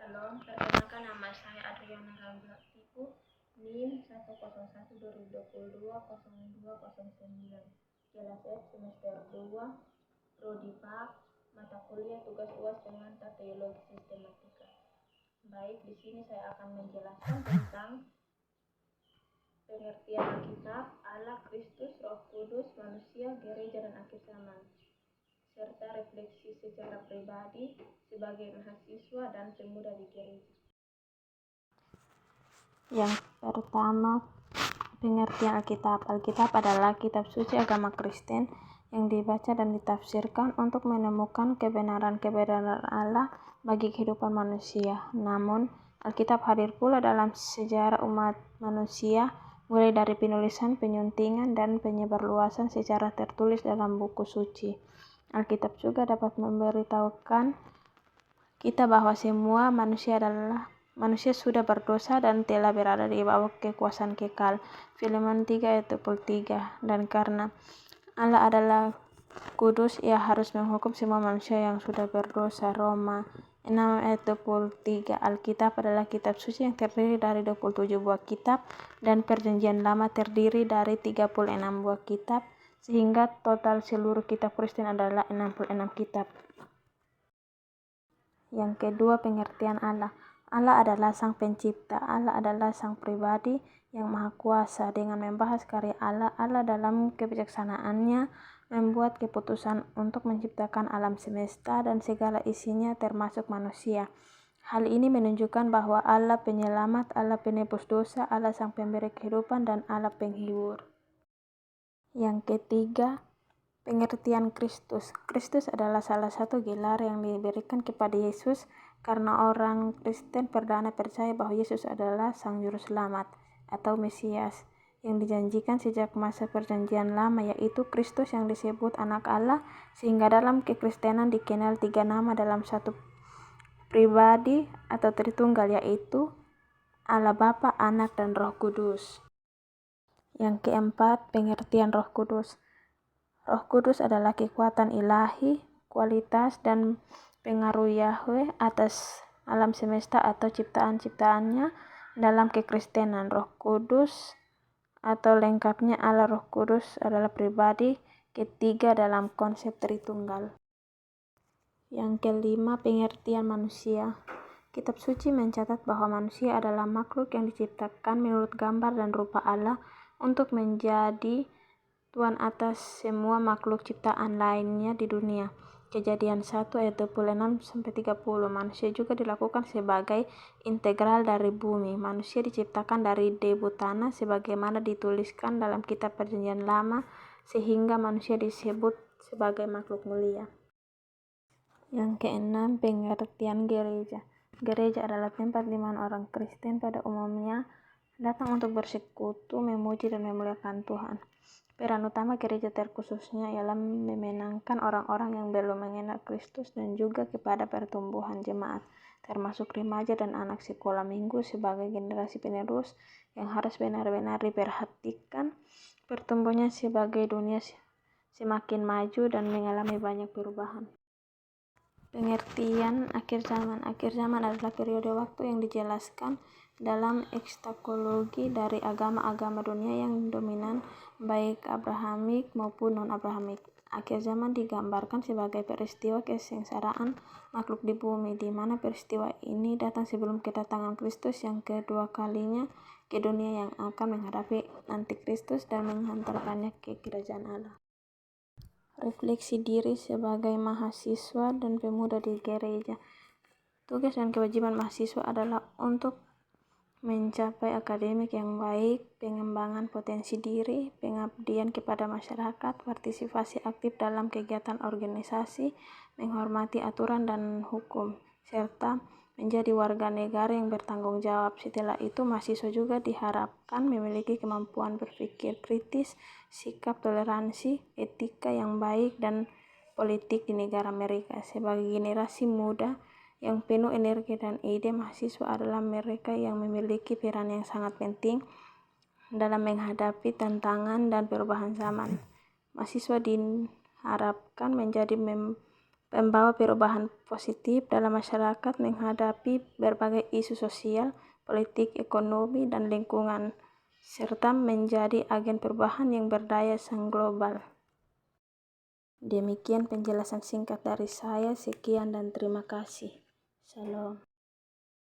Shalom, perkenalkan nama saya Adriana Ramblatiku, NIM 101-2022-0209, kelas F semester 2, Prodi Pak, mata kuliah tugas UAS pengantar teologi sistematika. Baik, di sini saya akan menjelaskan tentang pengertian Alkitab, Allah, Kristus, Roh Kudus, manusia, gereja, dan akhir zaman, serta refleksi secara pribadi sebagai mahasiswa dan pemuda di gereja. Yang pertama, pengertian Alkitab. Alkitab adalah kitab suci agama Kristen yang dibaca dan ditafsirkan untuk menemukan kebenaran-kebenaran Allah bagi kehidupan manusia. Namun, Alkitab hadir pula dalam sejarah umat manusia, mulai dari penulisan, penyuntingan, dan penyebarluasan secara tertulis dalam buku suci. Alkitab juga dapat memberitahukan kita bahwa semua manusia sudah berdosa dan telah berada di bawah kekuasaan kekal. Filemon 3 ayat 23. Dan karena Allah adalah kudus, ia harus menghukum semua manusia yang sudah berdosa. Roma 6 ayat 23. Alkitab adalah kitab suci yang terdiri dari 27 buah kitab, dan Perjanjian Lama terdiri dari 36 buah kitab, sehingga total seluruh kitab Kristen adalah 66 kitab. Yang kedua, pengertian Allah. Allah adalah sang pencipta. Allah adalah sang pribadi yang maha kuasa. Dengan membahas karya Allah, Allah dalam kebijaksanaannya membuat keputusan untuk menciptakan alam semesta dan segala isinya termasuk manusia. Hal ini menunjukkan bahwa Allah penyelamat, Allah penebus dosa, Allah sang pemberi kehidupan, dan Allah penghibur. Yang ketiga, pengertian Kristus. Kristus adalah salah satu gelar yang diberikan kepada Yesus karena orang Kristen perdana percaya bahwa Yesus adalah Sang Juru Selamat atau Mesias yang dijanjikan sejak masa Perjanjian Lama, yaitu Kristus yang disebut Anak Allah, sehingga dalam kekristenan dikenal 3 nama dalam satu pribadi atau Tritunggal, yaitu Allah Bapa, Anak, dan Roh Kudus. Yang keempat, pengertian Roh Kudus. Roh Kudus adalah kekuatan ilahi, kualitas, dan pengaruh Yahweh atas alam semesta atau ciptaan-ciptaannya dalam kekristenan. Roh Kudus atau lengkapnya Allah Roh Kudus adalah pribadi ketiga dalam konsep Tritunggal. Yang kelima, pengertian manusia. Kitab suci mencatat bahwa manusia adalah makhluk yang diciptakan menurut gambar dan rupa Allah untuk menjadi Tuhan atas semua makhluk ciptaan lainnya di dunia. Kejadian 1 ayat 26-30. Manusia juga dilakukan sebagai integral dari bumi. Manusia diciptakan dari debu tanah sebagaimana dituliskan dalam kitab Perjanjian Lama, sehingga manusia disebut sebagai makhluk mulia. Yang keenam, pengertian gereja. Gereja adalah tempat di mana orang Kristen pada umumnya datang untuk bersekutu, memuji, dan memuliakan Tuhan. Peran utama gereja terkhususnya ialah memenangkan orang-orang yang belum mengenal Kristus dan juga kepada pertumbuhan jemaat, termasuk remaja dan anak sekolah minggu sebagai generasi penerus yang harus benar-benar diperhatikan pertumbuhannya sebagai dunia semakin maju dan mengalami banyak perubahan. Pengertian akhir zaman. Akhir zaman adalah periode waktu yang dijelaskan dalam ekskatologi dari agama-agama dunia yang dominan, baik Abrahamik maupun non-Abrahamik. Akhir zaman digambarkan sebagai peristiwa kesengsaraan makhluk di bumi, di mana peristiwa ini datang sebelum kedatangan Kristus yang kedua kalinya ke dunia, yang akan menghadapi antikristus dan menghantarkannya ke kerajaan Allah. Refleksi diri sebagai mahasiswa dan pemuda di gereja. Tugas dan kewajiban mahasiswa adalah untuk mencapai akademik yang baik, pengembangan potensi diri, pengabdian kepada masyarakat, partisipasi aktif dalam kegiatan organisasi, menghormati aturan dan hukum, serta menjadi warga negara yang bertanggung jawab. Setelah itu, mahasiswa juga diharapkan memiliki kemampuan berpikir kritis, sikap toleransi, etika yang baik, dan politik di negara mereka. Sebagai generasi muda yang penuh energi dan ide, mahasiswa adalah mereka yang memiliki peran yang sangat penting dalam menghadapi tantangan dan perubahan zaman. Mahasiswa diharapkan menjadi pembawa perubahan positif dalam masyarakat menghadapi berbagai isu sosial, politik, ekonomi, dan lingkungan, serta menjadi agen perubahan yang berdaya saing global. Demikian penjelasan singkat dari saya. Sekian dan terima kasih. Shalom.